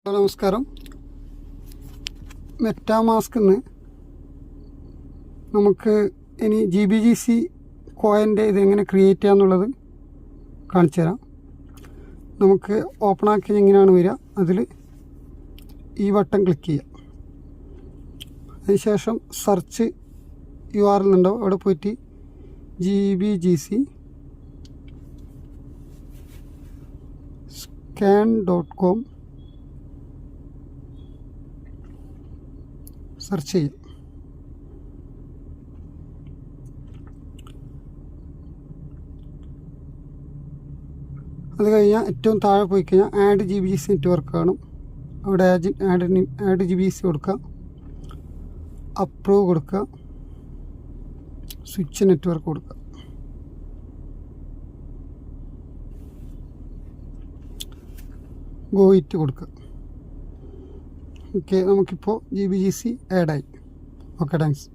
നമസ്കാരം. മെറ്റാമാസ്കിന്ന് നമുക്ക് ഇനി GBGC കോയിൻ്റെ ഇതെങ്ങനെ ക്രിയേറ്റ് ചെയ്യാന്നുള്ളത് കാണിച്ചു തരാം. നമുക്ക് ഓപ്പൺ ആക്കി എങ്ങനെയാണ് വരിക, അതിൽ ഈ ബട്ടൺ ക്ലിക്ക് ചെയ്യുക. അതിനുശേഷം സെർച്ച് URL ഉണ്ടാവും, അവിടെ പോയിട്ട് GBGC scan.com സെർച്ച് ചെയ്യും. അത് കഴിഞ്ഞാൽ ഏറ്റവും താഴെ പോയി കഴിഞ്ഞാൽ ആഡ് GBGC നെറ്റ്വർക്ക് കാണും. അവിടെ ആഡ് GBGC കൊടുക്കുക, അപ്രൂവ് കൊടുക്കുക, സ്വിച്ച് നെറ്റ്വർക്ക് കൊടുക്കുക. ഗോ ഇറ്റ് കൊടുക്കുക. ഓക്കെ, നമുക്കിപ്പോൾ GBGC ആഡായി. Okay, thanks.